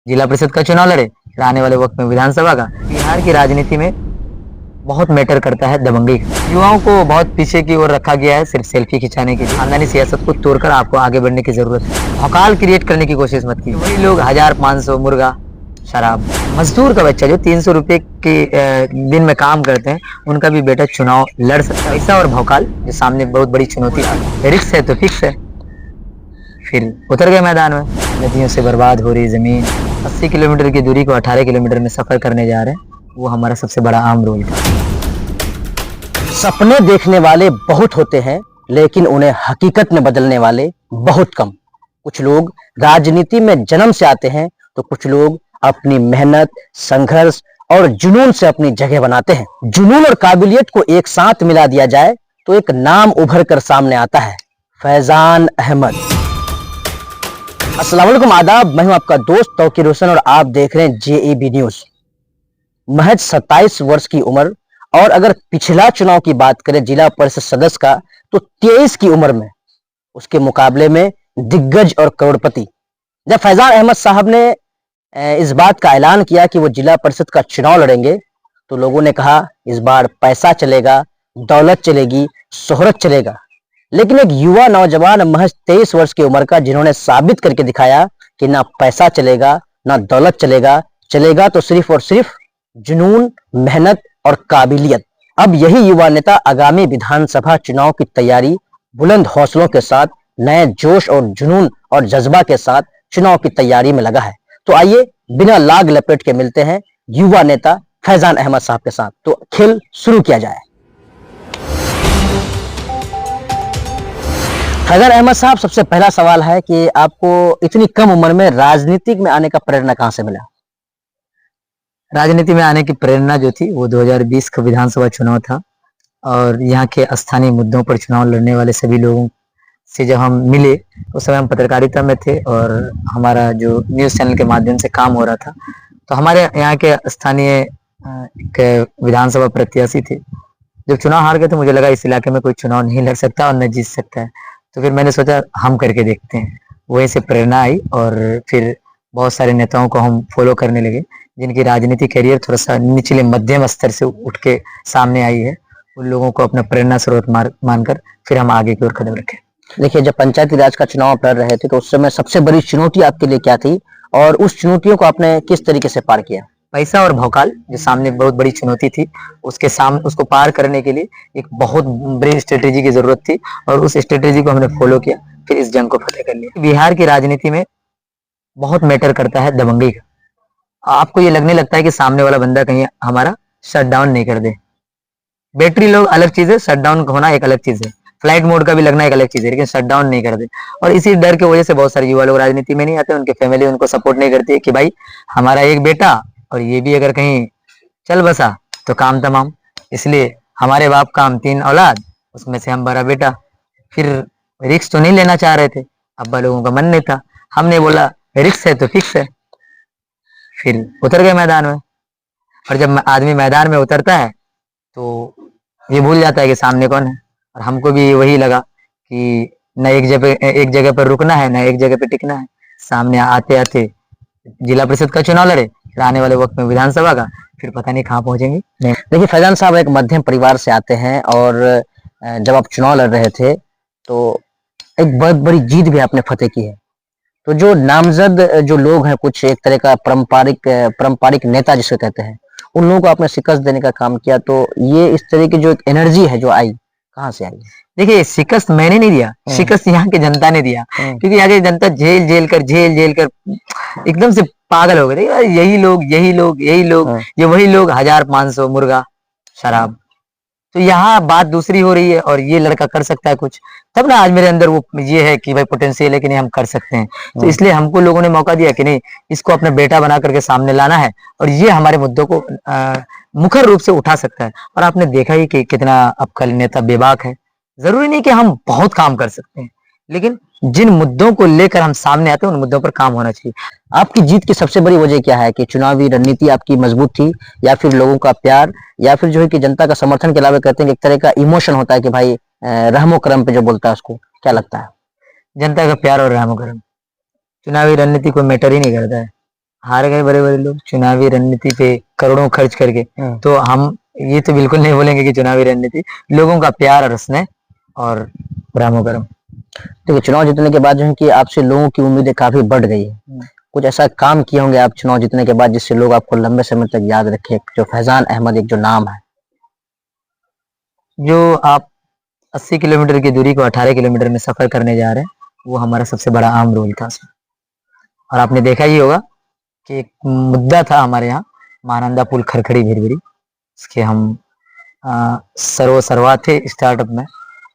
जिला परिषद का चुनाव लड़े, फिर आने वाले वक्त में विधानसभा का। बिहार की राजनीति में बहुत मैटर करता है दबंगई का। युवाओं को बहुत पीछे की ओर रखा गया है सिर्फ सेल्फी खिंचाने के लिए। खानदानी सियासत को तोड़कर आपको आगे बढ़ने की जरूरत है। भौकाल क्रिएट करने की कोशिश मत कीजिए। वही लोग 1500 मुर्गा, शराब, मजदूर का बच्चा जो 300 रुपए के दिन में काम करते हैं, उनका भी बेटा चुनाव लड़ सकता है। ऐसा और भौकाल जो सामने बहुत बड़ी चुनौती है। रिस्क है तो फिक्स है। फिर उतर गए मैदान में। नदियों से बर्बाद हो रही जमीन, 80 किलोमीटर की दूरी को 18 किलोमीटर में सफर करने जा रहे हैं, वो हमारा सबसे बड़ा आम रोल था। सपने देखने वाले बहुत होते हैं, लेकिन उन्हें हकीकत में बदलने वाले बहुत कम। कुछ लोग राजनीति में जन्म से आते हैं, तो कुछ लोग अपनी मेहनत, संघर्ष और जुनून से अपनी जगह बनाते हैं। जुनून और काबिलियत को एक साथ मिला दिया जाए तो एक नाम उभर कर सामने आता है, फैजान अहमद। अस्सलाम वालेकुम, आदाब। मैं हूं आपका दोस्त तौकीर हुसैन और आप देख रहे हैं JEB न्यूज। महज 27 वर्ष की उम्र, और अगर पिछला चुनाव की बात करें जिला परिषद सदस्य का, तो 23 की उम्र में उसके मुकाबले में दिग्गज और करोड़पति। जब फैजान अहमद साहब ने इस बात का ऐलान किया कि वो जिला परिषद का चुनाव लड़ेंगे, तो लोगों ने कहा इस बार पैसा चलेगा, दौलत चलेगी, शोहरत चलेगा। लेकिन एक युवा नौजवान महज 23 वर्ष की उम्र का, जिन्होंने साबित करके दिखाया कि ना पैसा चलेगा ना दौलत चलेगा, चलेगा तो सिर्फ और सिर्फ जुनून, मेहनत और काबिलियत। अब यही युवा नेता आगामी विधानसभा चुनाव की तैयारी बुलंद हौसलों के साथ, नए जोश और जुनून और जज्बा के साथ चुनाव की तैयारी में लगा है। तो आइए बिना लाग लपेट के मिलते हैं युवा नेता फैजान अहमद साहब के साथ। तो खेल शुरू किया जाए। फैजान अहमद साहब, सबसे पहला सवाल है कि आपको इतनी कम उम्र में राजनीति में आने का प्रेरणा कहां से मिला? राजनीति में आने की प्रेरणा जो थी वो 2020 का विधानसभा चुनाव था, और यहाँ के स्थानीय मुद्दों पर चुनाव लड़ने वाले सभी लोगों से जब हम मिले, उस समय हम पत्रकारिता में थे और हमारा जो न्यूज़ चैनल के माध्यम से काम हो रहा था। तो हमारे यहाँ के स्थानीय एक विधानसभा प्रत्याशी थे। जब चुनाव हार गए तो मुझे लगा इस इलाके में कोई चुनाव नहीं लड़ सकता और न जीत सकता है। तो फिर मैंने सोचा हम करके देखते हैं। वहीं से प्रेरणा आई और फिर बहुत सारे नेताओं को हम फॉलो करने लगे, जिनकी राजनीतिक करियर थोड़ा सा निचले मध्यम स्तर से उठ के सामने आई है। उन लोगों को अपना प्रेरणा स्रोत मानकर फिर हम आगे की ओर कदम रखें। देखिए, जब पंचायती राज का चुनाव आप लड़ रहे थे, तो उस समय सबसे बड़ी चुनौती आपके लिए क्या थी, और उस चुनौतियों को आपने किस तरीके से पार किया? पैसा और भौकाल जो सामने बहुत बड़ी चुनौती थी, उसके सामने उसको पार करने के लिए एक बहुत बड़ी स्ट्रेटेजी की जरूरत थी, और उस स्ट्रेटेजी को हमने फॉलो किया, फिर इस जंग को फतेह कर लिया। बिहार की राजनीति में बहुत मैटर करता है दबंगई का। आपको ये लगने लगता है कि सामने वाला बंदा कहीं हमारा शट डाउन नहीं कर दे। बैटरी लोग अलग चीज है, शट डाउन होना एक अलग चीज है, फ्लाइट मोड का भी लगना एक अलग चीज है, लेकिन शट डाउन नहीं कर दे। और इसी डर की वजह से बहुत सारे युवा लोग राजनीति में नहीं आते, उनके फैमिली उनको सपोर्ट नहीं करती है कि भाई हमारा एक बेटा और ये भी अगर कहीं चल बसा तो काम तमाम। इसलिए हमारे बाप का हम 3 औलाद, उसमें से हम बड़ा बेटा। फिर रिक्स तो नहीं लेना चाह रहे थे, अब्बा लोगों का मन नहीं था। हमने बोला रिक्स है तो फिक्स है। फिर उतर गए मैदान में। और जब आदमी मैदान में उतरता है तो ये भूल जाता है कि सामने कौन है। और हमको भी वही लगा कि न एक जगह पर रुकना है, न एक जगह पर टिकना है। सामने आते आते जिला परिषद का चुनाव लड़े, फिर आने वाले वक्त में विधानसभा का, फिर पता नहीं कहाँ पहुंचेंगे। देखिए, फैजान साहब एक मध्यम परिवार से आते हैं, और जब आप चुनाव लड़ रहे थे तो एक बहुत बड़ी जीत भी आपने फतेह की है। तो जो नामजद जो लोग हैं, कुछ एक तरह का पारंपरिक नेता जिसे कहते हैं, उन लोगों को आपने शिकस्त देने का काम किया। तो ये इस तरह की जो एक एनर्जी है जो आई, कहाँ से आई? देखिए, शिकस्त मैंने नहीं दिया, शिकस्त यहाँ की जनता ने दिया। क्योंकि यहाँ की जनता झेल झेल कर एकदम से पागल हो गए थे। यही लोग ये वही लोग 1500 मुर्गा, शराब। तो यहाँ बात दूसरी हो रही है और ये लड़का कर सकता है कुछ, तब ना आज मेरे अंदर वो ये है कि भाई पोटेंशियल है कि नहीं हम कर सकते हैं। तो इसलिए हमको लोगों ने मौका दिया कि नहीं, इसको अपना बेटा बना करके सामने लाना है और ये हमारे मुद्दों को मुखर रूप से उठा सकता है। और आपने देखा ही कि कितना अब कल नेता बेबाक है। जरूरी नहीं कि हम बहुत काम कर सकते हैं, लेकिन जिन मुद्दों को लेकर हम सामने आते हैं उन मुद्दों पर काम होना चाहिए। आपकी जीत की सबसे बड़ी वजह क्या है? कि चुनावी रणनीति आपकी मजबूत थी, या फिर लोगों का प्यार, या फिर जो है कि जनता का समर्थन के अलावा कहते हैं एक तरह का इमोशन होता है कि भाई रहमो करम पे जो बोलता है उसको क्या लगता है? जनता का प्यार और रहमो करम। चुनावी रणनीति कोई मैटर ही नहीं करता है। हार गए बड़े बड़े लोग चुनावी रणनीति पे करोड़ों खर्च करके। तो हम ये तो बिल्कुल नहीं बोलेंगे कि चुनावी रणनीति, लोगों का प्यार और स्नेह और रामो गरम। देखिए चुनाव जीतने के बाद जो है कि आपसे लोगों की उम्मीदें काफी बढ़ गई है। कुछ ऐसा काम किए होंगे आप चुनाव जीतने के बाद जिससे लोग आपको लंबे समय तक याद रखे, जो फैजान अहमद एक जो नाम है। जो आप 80 किलोमीटर की दूरी को 18 किलोमीटर में सफर करने जा रहे हैं, वो हमारा सबसे बड़ा अहम रोल था उसमें। और आपने देखा ही होगा कि एक मुद्दा था हमारे यहाँ, महानंदा पुल खरखड़ी भिरभिरी, इसके हम सर्वा थे स्टार्टअप में,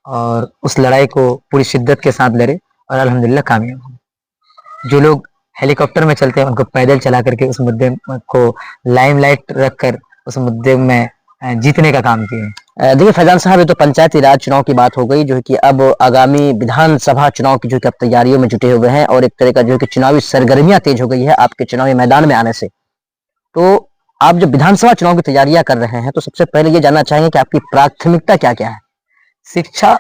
और उस लड़ाई को पूरी शिद्दत के साथ लड़े और अल्हम्दुलिल्लाह कामयाब हुए। जो लोग हेलीकॉप्टर में चलते हैं उनको पैदल चला करके उस मुद्दे को लाइमलाइट रखकर उस मुद्दे में जीतने का काम किए। देखिए फैजान साहब, ये तो पंचायती राज चुनाव की बात हो गई, जो है कि अब आगामी विधानसभा चुनाव की जो कि अब तैयारियों में जुटे हुए हैं और एक तरह का जो है कि चुनावी सरगर्मियां तेज हो गई है आपके चुनावी मैदान में आने से। तो आप जब विधानसभा चुनाव की तैयारियां कर रहे हैं तो सबसे पहले ये जानना चाहेंगे कि आपकी प्राथमिकता क्या क्या है। शिक्षा,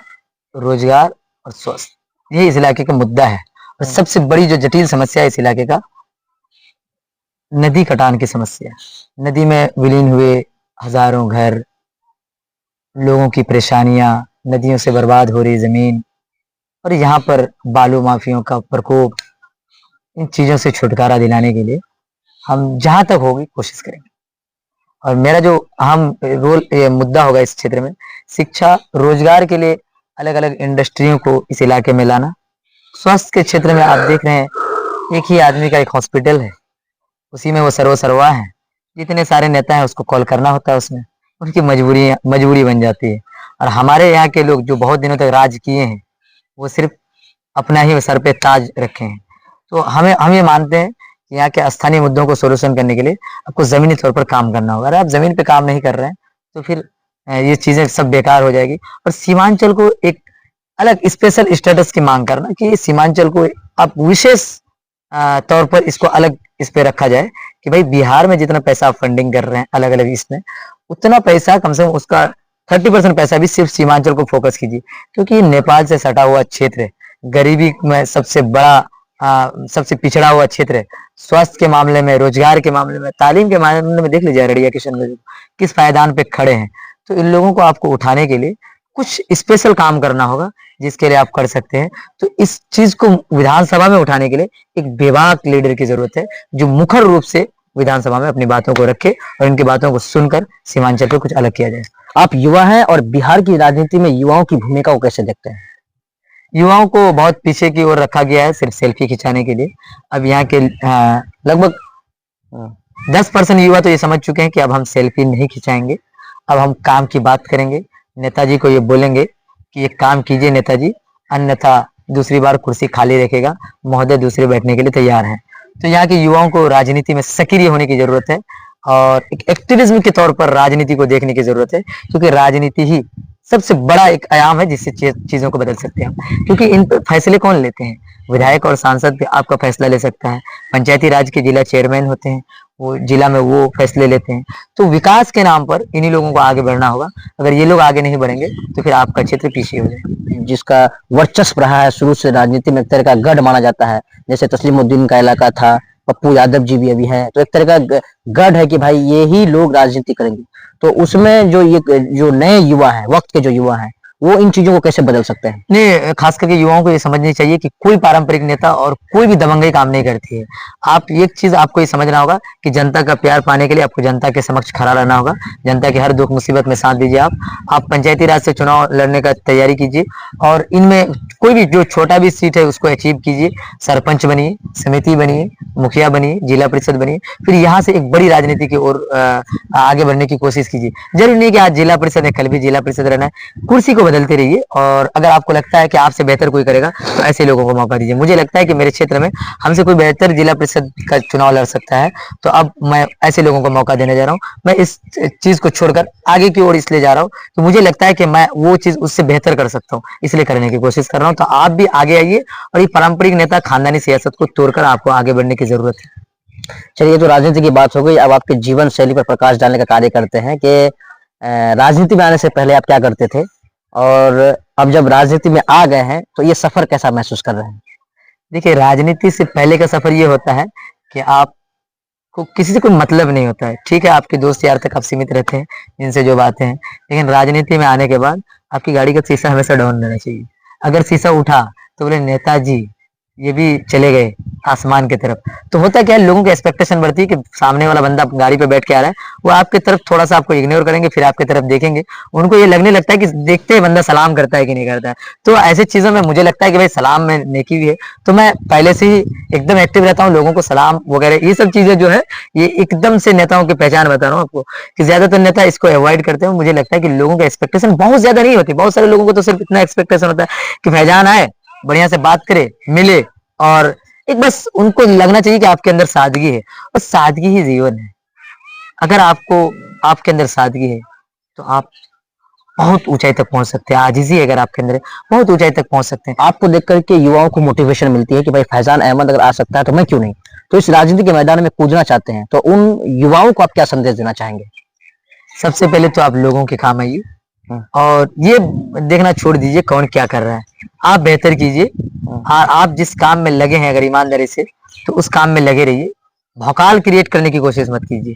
रोजगार और स्वास्थ्य, ये इस इलाके का मुद्दा है। और सबसे बड़ी जो जटिल समस्या है इस इलाके का, नदी कटान की समस्या। नदी में विलीन हुए हजारों घर, लोगों की परेशानियां, नदियों से बर्बाद हो रही जमीन, और यहाँ पर बालू माफियों का प्रकोप, इन चीजों से छुटकारा दिलाने के लिए हम जहां तक होगी कोशिश करेंगे। और मेरा जो अहम मुद्दा होगा इस क्षेत्र में, शिक्षा, रोजगार के लिए अलग अलग इंडस्ट्रियों को इस इलाके में लाना। स्वास्थ्य के क्षेत्र में आप देख रहे हैं, एक ही आदमी का एक हॉस्पिटल है, उसी में वो सर्वा है। जितने सारे नेता हैं उसको कॉल करना होता है, उसमें उनकी मजबूरी बन जाती है। और हमारे यहाँ के लोग जो बहुत दिनों तक राज किए हैं, वो सिर्फ अपना ही सर पे ताज रखे हैं। तो हम ये मानते हैं कि यहाँ के स्थानीय मुद्दों को सोल्यूशन करने के लिए आपको जमीनी तौर पर काम करना होगा। अगर आप जमीन पे काम नहीं कर रहे हैं तो फिर ये चीजें सब बेकार हो जाएगी। और सीमांचल को एक अलग स्पेशल स्टेटस की मांग करना कि सीमांचल को आप विशेष तौर पर इसको अलग इस पे रखा जाए कि भाई बिहार में जितना पैसा आप फंडिंग कर रहे हैं अलग अलग इसमें, उतना पैसा कम से कम उसका 30% पैसा भी सिर्फ सीमांचल को फोकस कीजिए। क्योंकि नेपाल से सटा हुआ क्षेत्र है, गरीबी में सबसे बड़ा सबसे पिछड़ा हुआ क्षेत्र है। स्वास्थ्य के मामले में, रोजगार के मामले में, तालीम के मामले में देख लीजिए अररिया किशनगंज किस पायदान पे खड़े हैं। तो इन लोगों को आपको उठाने के लिए कुछ स्पेशल काम करना होगा, जिसके लिए आप कर सकते हैं। तो इस चीज को विधानसभा में उठाने के लिए एक बेबाक लीडर की जरूरत है, जो मुखर रूप से विधानसभा में अपनी बातों को रखे और इनकी बातों को सुनकर सीमांचल को कुछ अलग किया जाए। आप युवा हैं और बिहार की राजनीति में युवाओं की भूमिका को कैसे देखते हैं। युवाओं को बहुत पीछे की ओर रखा गया है सिर्फ सेल्फी खिंचाने के लिए। अब यहाँ के लगभग 10% युवा तो ये समझ चुके हैं कि अब हम सेल्फी नहीं खिंचाएंगे, अब हम काम की बात करेंगे। नेताजी को ये बोलेंगे कि ये काम कीजिए नेताजी, अन्यथा दूसरी बार कुर्सी खाली रखेगा, महोदय दूसरे बैठने के लिए तैयार हैं। तो यहाँ के युवाओं को राजनीति में सक्रिय होने की जरूरत है और एक एक्टिविज्म के तौर पर राजनीति को देखने की जरूरत है, क्योंकि राजनीति ही सबसे बड़ा एक आयाम है जिससे चीजों को बदल सकते हैं। क्योंकि इन पर फैसले कौन लेते हैं, विधायक और सांसद भी आपका फैसला ले सकता है। पंचायती राज के जिला चेयरमैन होते हैं, वो जिला में वो फैसले लेते हैं। तो विकास के नाम पर इन्हीं लोगों को आगे बढ़ना होगा। अगर ये लोग आगे नहीं बढ़ेंगे तो फिर आपका क्षेत्र पीछे हो जाएगा। जिसका वर्चस्व रहा है शुरू से राजनीति में, एक तरह का गढ़ माना जाता है, जैसे तस्लीमुद्दीन का इलाका था, पप्पू यादव जी भी अभी हैं, तो एक तरह का गढ़ है कि भाई ये ही लोग राजनीति करेंगे। तो उसमें जो नए युवा हैं, वक्त के जो युवा हैं, वो इन चीजों को कैसे बदल सकते हैं। नहीं, खास करके युवाओं को ये समझनी चाहिए कि कोई पारंपरिक नेता और कोई भी दबंगई काम नहीं करती है। आप एक चीज आपको ये समझना होगा कि जनता का प्यार पाने के लिए आपको जनता के समक्ष खड़ा रहना होगा। जनता की हर दुख मुसीबत में साथ दीजिए। आप पंचायती राज से चुनाव लड़ने का तैयारी कीजिए और इनमें कोई भी जो छोटा भी सीट है उसको अचीव कीजिए। सरपंच बनिए, समिति बनिए, मुखिया बनिए, जिला परिषद बनिए, फिर यहाँ से एक बड़ी राजनीति की ओर आगे बढ़ने की कोशिश कीजिए। जरूरी नहीं कि आज जिला परिषद है कल भी जिला परिषद रहना है, कुर्सी को बदलते रहिए। और अगर आपको लगता है कि आपसे बेहतर कोई करेगा तो ऐसे लोगों को मौका दीजिए। मुझे लगता है कि मेरे क्षेत्र में हमसे कोई बेहतर जिला परिषद का चुनाव लड़ सकता है, तो अब मैं ऐसे लोगों को मौका देने जा रहा हूँ। मैं इस चीज को छोड़कर आगे की ओर इसलिए जा रहा हूँ तो मुझे लगता है कि मैं वो चीज उससे बेहतर कर सकता हूँ, इसलिए करने की कोशिश कर रहा हूँ। तो आप भी आगे आइए और ये पारंपरिक नेता खानदानी सियासत को तोड़कर आपको आगे बढ़ने की जरूरत है। चलिए, तो राजनीति की बात हो गई, अब आपके जीवन शैली पर प्रकाश डालने का कार्य करते हैं कि राजनीति में आने से पहले आप क्या करते थे और अब जब राजनीति में आ गए हैं तो ये सफर कैसा महसूस कर रहे हैं। देखिए, राजनीति से पहले का सफर ये होता है कि आप को किसी से कोई मतलब नहीं होता है। ठीक है, आपके दोस्त यार तक आप सीमित रहते हैं, जिनसे जो बातें हैं, लेकिन राजनीति में आने के बाद आपकी गाड़ी का शीशा हमेशा डाउन रहना चाहिए। अगर शीशा उठा तो बोले नेताजी ये भी चले गए आसमान की तरफ। तो होता क्या है, लोगों की एक्सपेक्टेशन बढ़ती है कि सामने वाला बंदा गाड़ी पे बैठ के आ रहा है, वो आपकी तरफ थोड़ा सा आपको इग्नोर करेंगे, फिर आपकी तरफ देखेंगे, उनको ये लगने लगता है कि देखते ही बंदा सलाम करता है कि नहीं करता है। तो ऐसी चीजों में मुझे लगता है कि भाई सलाम में नेकी भी है, तो मैं पहले से ही एकदम एक्टिव रहता हूँ, लोगों को सलाम वगैरह ये सब चीजें जो है, ये एकदम से नेताओं की पहचान बता रहा हूँ आपको कि ज्यादातर नेता इसको अवॉइड करते हैं। मुझे लगता है कि लोगों की एक्सपेक्टेशन बहुत ज्यादा नहीं होती। बहुत सारे लोगों को तो सिर्फ इतना एक्सपेक्टेशन होता है कि फैजान आए, बढ़िया से बात करे, मिले, और एक बस उनको लगना चाहिए कि आपके अंदर सादगी है, और सादगी ही जीवन है। अगर आपके अंदर सादगी है तो आप बहुत ऊंचाई तक पहुंच सकते हैं। आजिज़ी अगर आपके अंदर है, बहुत ऊंचाई तक पहुंच सकते हैं। आपको देख करके युवाओं को मोटिवेशन मिलती है कि भाई फैजान अहमद अगर आ सकता है तो मैं क्यों नहीं। तो इस राजनीति के मैदान में कूदना चाहते हैं, तो उन युवाओं को आप क्या संदेश देना चाहेंगे? सबसे पहले तो आप लोगों के काम आइए, और ये देखना छोड़ दीजिए कौन क्या कर रहा है, आप बेहतर कीजिए। और आप जिस काम में लगे हैं अगर ईमानदारी से, तो उस काम में लगे रहिए। भौकाल क्रिएट करने की कोशिश मत कीजिए।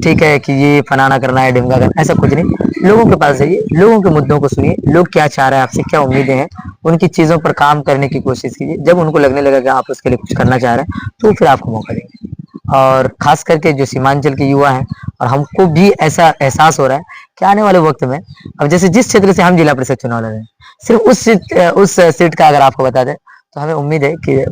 ठीक है कि ये फलाना करना है, ढिमका करना, ऐसा कुछ नहीं। लोगों के पास जाइए, लोगों के मुद्दों को सुनिए, लोग क्या चाह रहे हैं आपसे, क्या उम्मीदें हैं, उनकी चीजों पर काम करने की कोशिश कीजिए। जब उनको लगने लगा कि आप उसके लिए कुछ करना चाह रहे हैं, तो फिर आपको मौका देंगे। और खास करके जो सीमांचल के युवा हैं, और हमको भी ऐसा एहसास हो रहा है कि आने वाले वक्त में, अब जैसे जिस क्षेत्र से हम जिला परिषद चुनाव लड़ रहे हैं, सिर्फ उस सीट का अगर आपको बता दें, तो हमें उम्मीद है कि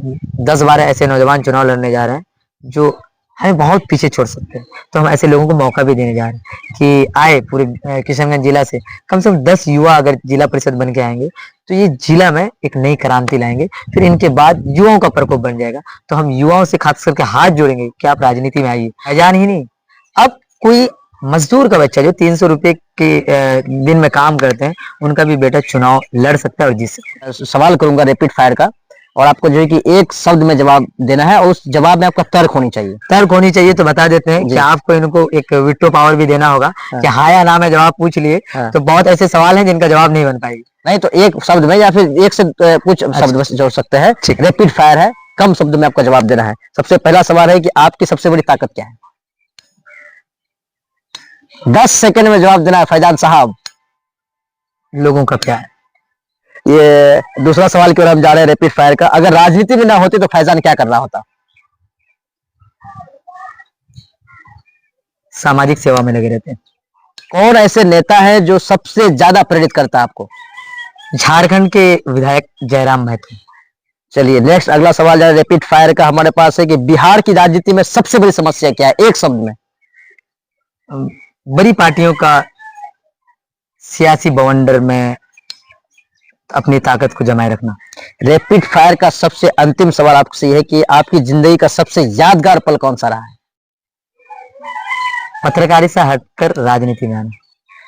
10-12 ऐसे नौजवान चुनाव लड़ने जा रहे हैं जो हमें बहुत पीछे छोड़ सकते हैं। तो हम ऐसे लोगों को मौका भी देने जा रहे हैं कि आए, पूरे किशनगंज जिला से कम 10 युवा अगर जिला परिषद बन के आएंगे, तो ये जिला में एक नई क्रांति लाएंगे। फिर इनके बाद युवाओं का प्रकोप बन जाएगा। तो हम युवाओं से खास करके हाथ जोड़ेंगे कि आप राजनीति में आइए। अजान ही नहीं, अब कोई मजदूर का बच्चा जो 300 रुपए के दिन में काम करते हैं, उनका भी बेटा चुनाव लड़ सकता है और जीत सकता है। सवाल करूंगा रैपिड फायर का, और आपको जो है कि एक शब्द में जवाब देना है, और उस जवाब में आपका तर्क होनी चाहिए। तर्क होनी चाहिए, तो बता देते हैं कि आपको इनको एक वीटो पावर भी देना होगा। कि हाँ या ना में जवाब पूछ लिए, तो बहुत ऐसे सवाल हैं जिनका जवाब नहीं बन पाएगी। नहीं तो एक शब्द में, या फिर एक से कुछ शब्द बस जोड़ सकते हैं। रैपिड फायर है, कम शब्द में आपका जवाब देना है। सबसे पहला सवाल है कि आपकी सबसे बड़ी ताकत क्या है? 10 सेकंड में जवाब देना है फैजान साहब। लोगों का प्यार। ये दूसरा सवाल की ओर हम जा रहे हैं रैपिड फायर का। अगर राजनीति में ना होती तो फैजान क्या कर रहा होता? सामाजिक सेवा में लगे रहते हैं। कौन ऐसे नेता है जो सबसे ज्यादा प्रेरित करता है आपको? झारखंड के विधायक जयराम महतो। चलिए नेक्स्ट अगला सवाल जा रैपिड फायर का हमारे पास है कि बिहार की राजनीति में सबसे बड़ी समस्या क्या है, एक शब्द में? बड़ी पार्टियों का सियासी बवंडर में अपनी ताकत को जमाए रखना। रैपिड फायर का सबसे अंतिम सवाल आपसे है कि आपकी जिंदगी का सबसे यादगार पल कौन सा रहा है? पत्रकारिता से हटकर राजनीति में आना।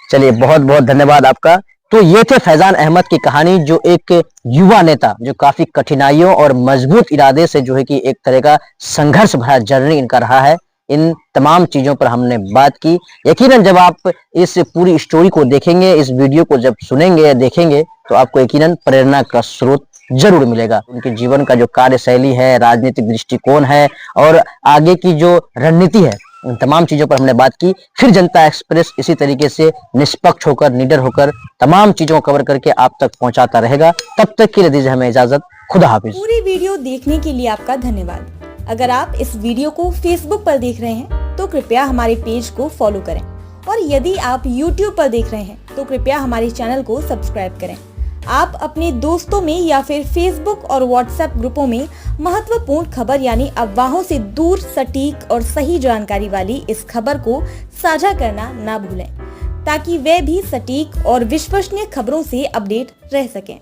चलिए बहुत बहुत धन्यवाद आपका। तो ये थे फैजान अहमद की कहानी, जो एक युवा नेता जो काफी कठिनाइयों और मजबूत इरादे से जो है कि एक तरह का संघर्ष भरा जर्नी इनका रहा है। इन तमाम चीजों पर हमने बात की। यकीनन जब आप इस पूरी स्टोरी को देखेंगे, इस वीडियो को जब सुनेंगे या देखेंगे, तो आपको यकीनन प्रेरणा का स्रोत जरूर मिलेगा। उनके जीवन का जो कार्यशैली है, राजनीतिक दृष्टिकोण है, और आगे की जो रणनीति है, उन तमाम चीजों पर हमने बात की। फिर जनता एक्सप्रेस इसी तरीके से निष्पक्ष होकर, निडर होकर तमाम चीजों को कवर करके आप तक पहुंचाता रहेगा। तब तक के लिए दीजिए हमें इजाजत। खुदा हाफिज। पूरी वीडियो देखने के लिए आपका धन्यवाद। अगर आप इस वीडियो को फेसबुक पर देख रहे हैं तो कृपया हमारे पेज को फॉलो करें, और यदि आप यूट्यूब पर देख रहे हैं तो कृपया हमारे चैनल को सब्सक्राइब करें। आप अपने दोस्तों में या फिर फेसबुक और व्हाट्सएप ग्रुपों में महत्वपूर्ण खबर यानी अफवाहों से दूर सटीक और सही जानकारी वाली इस खबर को साझा करना ना भूलें, ताकि वे भी सटीक और विश्वसनीय खबरों से अपडेट रह सकें।